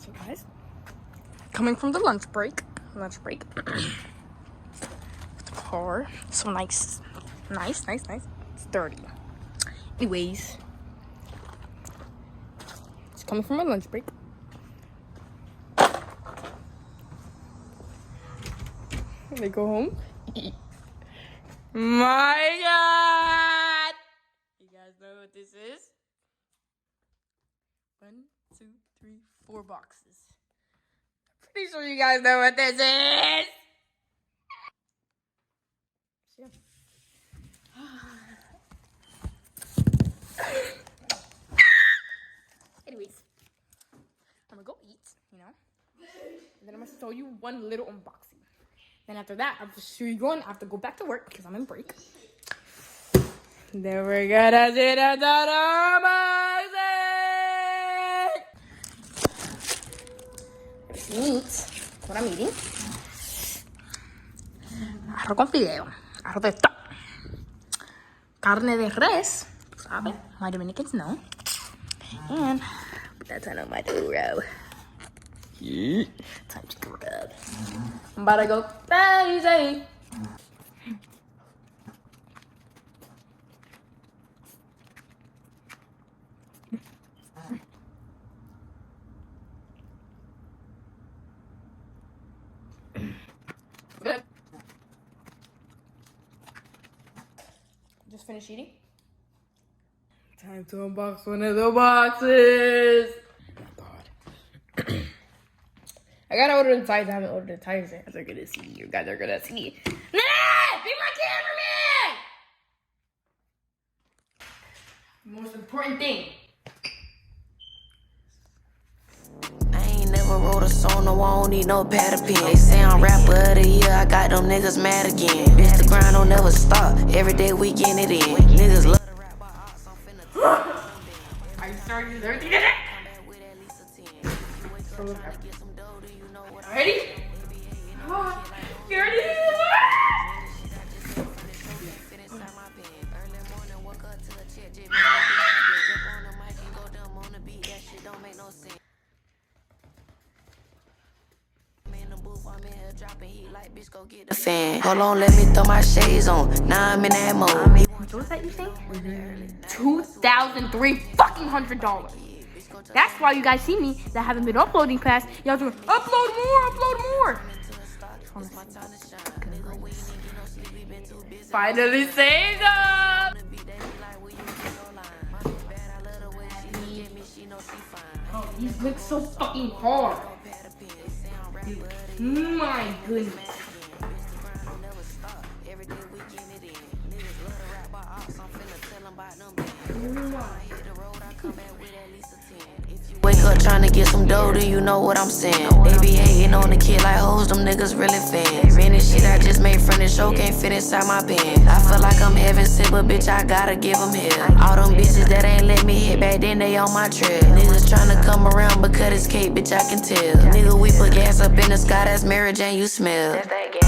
So guys, coming from the lunch break. The car, so nice. It's dirty. Anyways, it's coming from my lunch break. They go home. My God! You guys know what this is? 1, 2, 3, 4 boxes. Pretty sure you guys know what this is. Yeah. Anyways, I'm gonna go eat, you know, and then I'm gonna show you one little unboxing. Then after that, I'll just show you going. I have to go back to work because I'm in break. Then we're gonna see the unboxing. Meat. What I'm eating. Arroz con fideo. Arroz de top. Carne de res. ¿Sabe? My Dominicans know. And put that time on my do-rub. Yeah. Time to grub. I'm about to go crazy. Good. Just finished eating. Time to unbox one of the boxes. Oh my God. I gotta order the tires. I haven't ordered the tires yet. You guys are gonna see. You guys are gonna see. Nah! Be my cameraman! Most important thing. I ain't never wrote a song, no, I don't need no pad or pen. They say I'm rapper of the year, I got them niggas mad again. Bitch, the grind don't never stop, every day we getting it in. Niggas love to rap about ops, I'm finna Are you starting to do everything in it? Ready? Oh, you ready? Get the fan. Hold on, let me throw my shades on. Now I'm in that mode. What was that you saying? $2,300. That's why you guys see me that haven't been uploading past. Y'all doing upload more. Finally saved up. Oh, these look so fucking hard. My goodness. Wake up trying to get some dough, do you know what I'm saying? They be hating on the kid like hoes, them niggas really fans. Man, this shit I just made from the show can't fit inside my pen. I feel like I'm heaven sent, but bitch, I gotta give them hell. All them bitches that ain't let me hit back then, they on my trail. Niggas trying to come around but cut his cake, bitch, I can tell. Nigga, we put gas up in the sky, that's Mary Jane, you smell. That's that gas.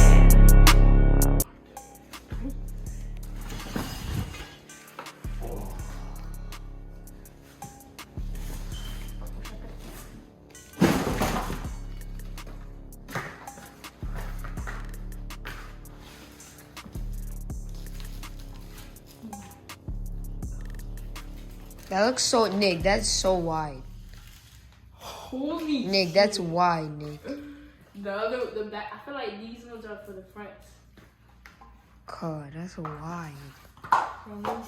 That looks so, Nick, that's so wide. Holy Nick, that's wide, Nick. The back, I feel like these ones are for the front. God, that's wide. Let me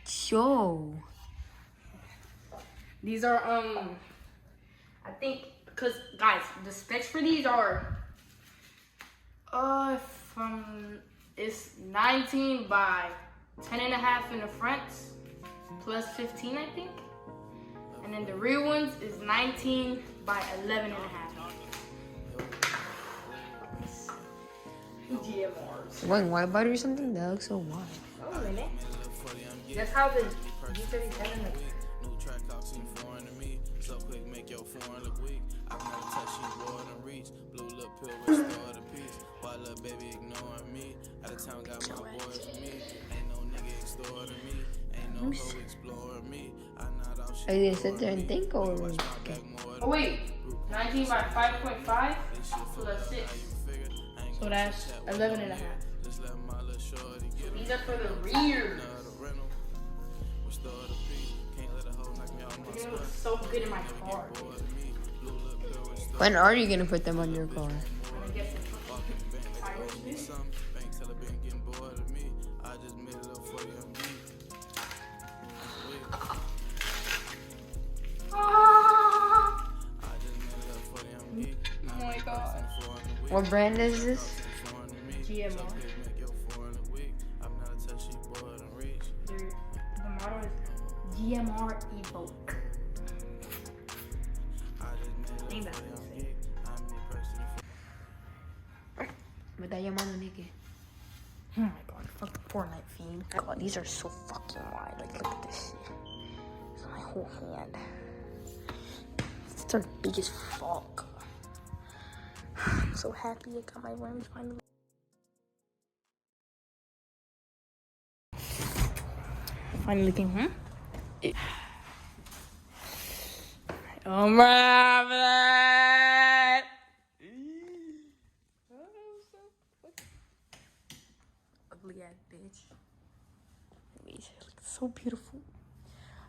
see. Yo. These are, I think, because, guys, the specs for these are, it's 19 by 10.5 in the front, plus 15, I think. And then the rear ones is 19 by 11.5. GMRs. What, white body or something? That looks so wide. Oh, really? That's how the G37 looks. Are you gonna sit there and think or? Okay. Oh wait, 19 by 5.5, so that's 6. So that's 11 and a half. So these are for the rear. They're gonna look so good in my car. When are you gonna put them on your car? I guess it's tires. Oh my god. What brand is this? GMR. The model is GMR Evoque. I think that's what it says. Medalla mano, Nikki. Oh my god, fucking Fortnite fiend. God, these are so fucking wide. Like, look at this shit. It's my whole hand. It's our biggest fuck. I'm so happy I got my rims finally. Finally came home. Oh my god. Ugly ass bitch. Anyways, it looks so beautiful.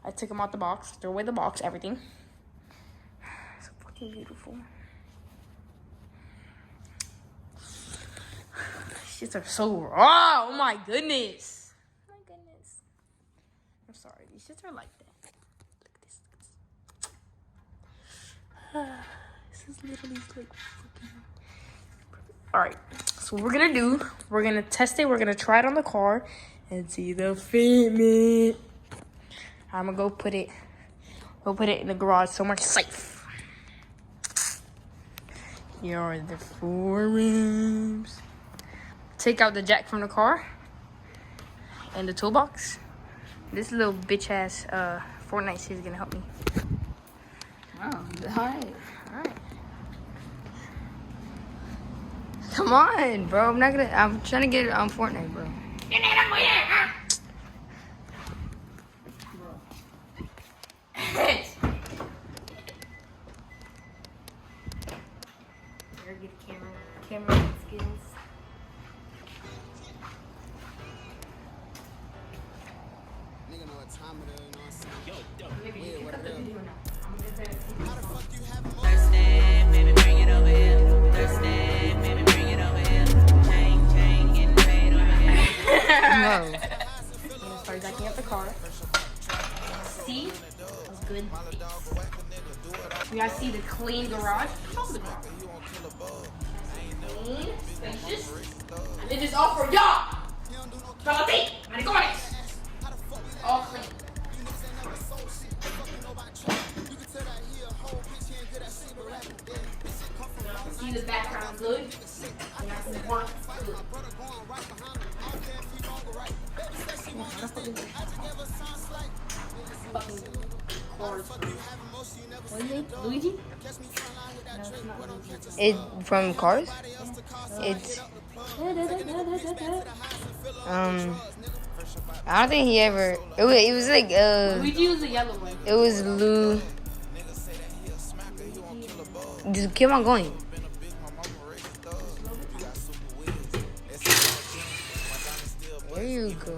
I took him out the box, threw away the box, everything. So fucking beautiful. Shits are so raw. Oh my goodness. Oh my goodness. I'm sorry. These shits are like that. Look at this. Look at this. This is literally like fucking. Alright. So what we're gonna do, we're gonna test it. We're gonna try it on the car and see the fitment. I'm gonna go put it in the garage somewhere safe. Here are the 4 rims. Take out the jack from the car and the toolbox. This little bitch ass Fortnite shit is gonna help me. Oh, alright. Alright. Come on, bro. I'm trying to get it on Fortnite, bro. Very good camera skills. Nigga know what time it is, you know what I'm saying? Yo, Nigga, you cut the video now. I'm gonna get how the fuck you have more? Thursday, baby, bring it over here. Thursday, baby, bring it over here. Chain, getting paid over here. No. I'm gonna start backing up the car. See? That was good. You guys see the clean garage? Show the garage. Clean, spacious. And it is all for y'all. Para ti, maricones. All clean. See the background good? And that's the work good. Fucking chords. What is it? Luigi? No, it's not Luigi. It from Cars? It's I don't think he ever. It was like Luigi was the yellow one. it was Lou. Just keep on going. There you go.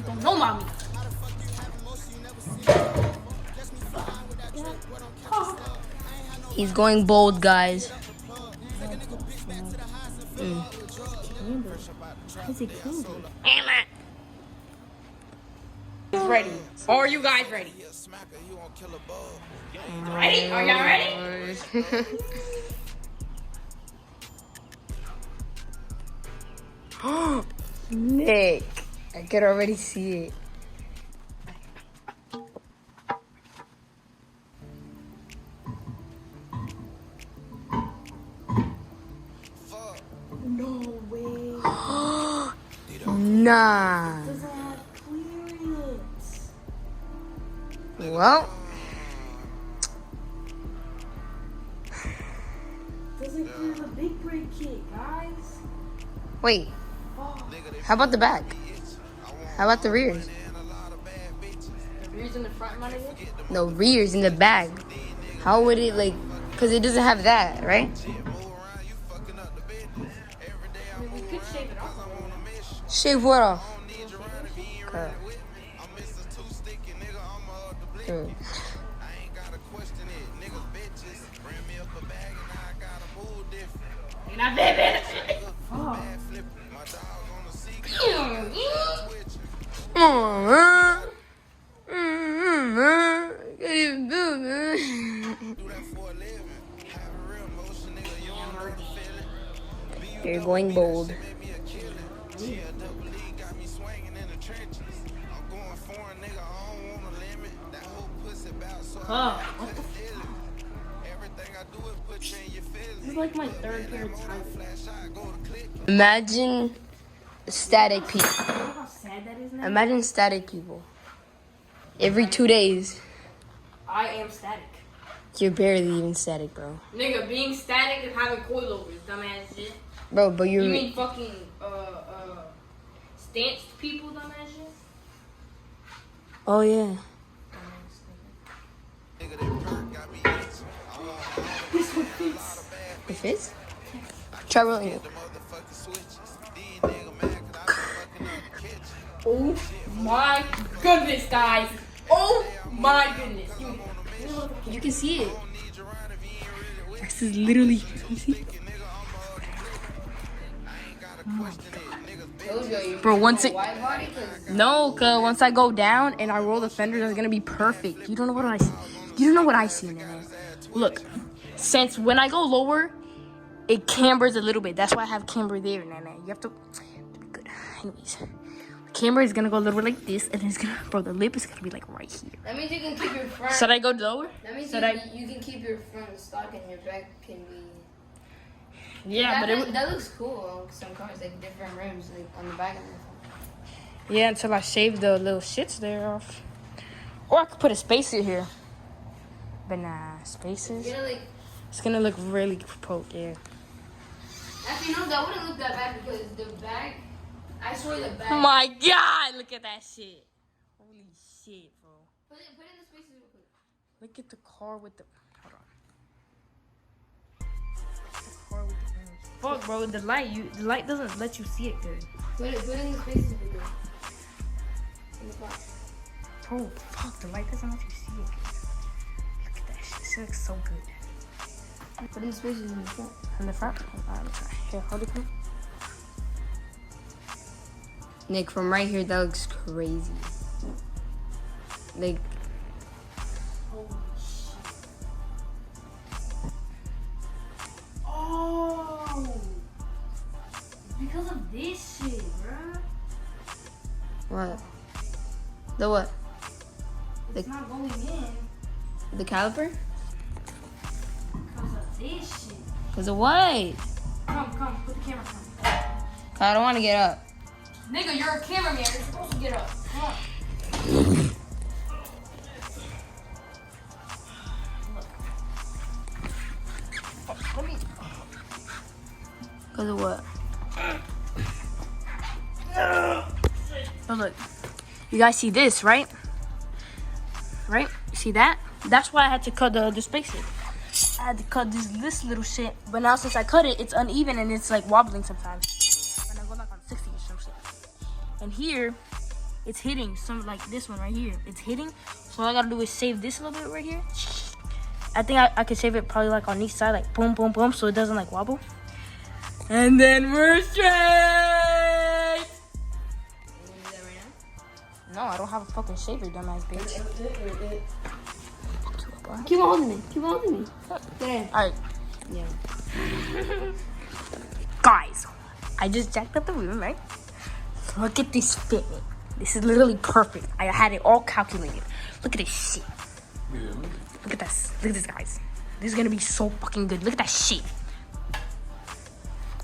Don't know mommy. He's going bold, guys. Ready? Are you guys ready? Ready? Are y'all ready? Nick, I could already see it. No way. Nah. Doesn't have clearance. Well, Doesn't come with a big brake kit, guys. Wait. How about the back? How about the rears? The rears in the front, my nigga. No, rears in the back. How would it like? Cause it doesn't have that, right? I mean, we could shave it off. Shave what off? Okay. Dude. And I bet it. Come on, man. Man. Can't even do it, man. You're going bold. What the This is like my third pair of tights. Imagine static people. You know how sad that is now? Imagine static people. Every 2 days. I am static. You're barely even static, bro. Nigga, being static and having coilovers, dumbass shit. Bro, but you're... You mean fucking, stanced people, dumbass shit? Oh, yeah. This one fits. It fits? Try rolling it. Oh my goodness, guys. Oh my goodness. You can see it. This is literally... You see? Bro, once it... No, cause once I go down and I roll the fenders, it's gonna be perfect. You don't know what I see. You don't know what I see, man. Look, since when I go lower, it cambers a little bit. That's why I have camber there, Nana. You have to be good. Anyways, the camera is gonna go a little bit like this, and it's gonna, bro, the lip is gonna be like right here. That means you can keep your front. Should I go lower? That means you can keep your front stock and your back can be. Yeah, but that looks cool on some cars, like different rims, like on the back and the yeah, until I shave the little shits there off. Or I could put a spacer here. But nah, spacers. You know, like. It's gonna look really poked, yeah. Actually, no, that wouldn't look that bad because the back. I swear the back. Oh my god, look at that shit. Holy shit, bro. Put in the spaces real quick. Look at the car with the. Hold on. The car with the rims. Fuck, bro. The light doesn't let you see it good. Put in the spaces real quick. In the front. Bro, fuck. The light doesn't let you see it good. Look at that shit. This looks so good. Put in the spaces in the front. In the front? Alright, let me try. Here, hold it. Nick, from right here, that looks crazy. Like. Holy shit. Oh! Because of this shit, bruh. What? The what? It's not going in The caliper? because of this shit. Cause of what? Come, put the camera on. I don't want to get up. Nigga, you're a cameraman. You're supposed to get up. Come on. Cause of what? Oh, look. You guys see this, right? Right? You see that? That's why I had to cut the spacer. I had to cut this little shit. But now since I cut it, it's uneven and it's like wobbling sometimes. And I go like on 60 or some shit. And here, it's hitting some like this one right here. It's hitting. So all I gotta do is save this a little bit right here. I think I could save it probably like on each side, like boom, boom, boom, so it doesn't like wobble. And then we're straight! No, I don't have a fucking shaver, dumbass bitch. Keep on holding me. Keep on holding me. Alright. Yeah. Guys, I just jacked up the room, right? Look at this fitment. This is literally perfect. I had it all calculated. Look at this shit. Look at this. Look at this, guys. This is gonna be so fucking good. Look at that shit.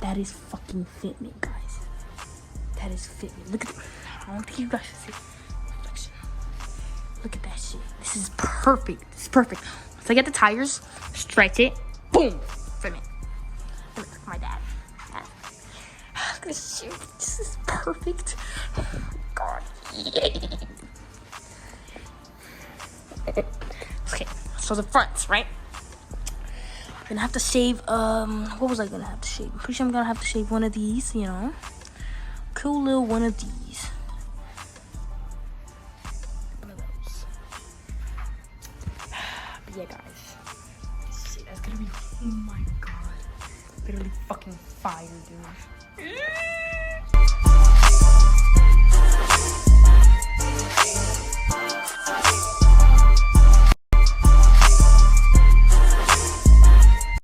That is fucking fitment, guys. That is fitment. Look at it. I don't think you guys should see it. Look at that shit. This is perfect. This is perfect. Once I get the tires, stretch it, boom, fitment. gonna shoot. This is perfect. God. Okay, so the fronts, right? I'm gonna have to shave, what was I gonna have to shave? I'm pretty sure I'm gonna have to shave one of these, you know? Cool little one of these. One of those. But yeah, guys. Shit, that's gonna be, oh my god. Literally fucking fire, dude.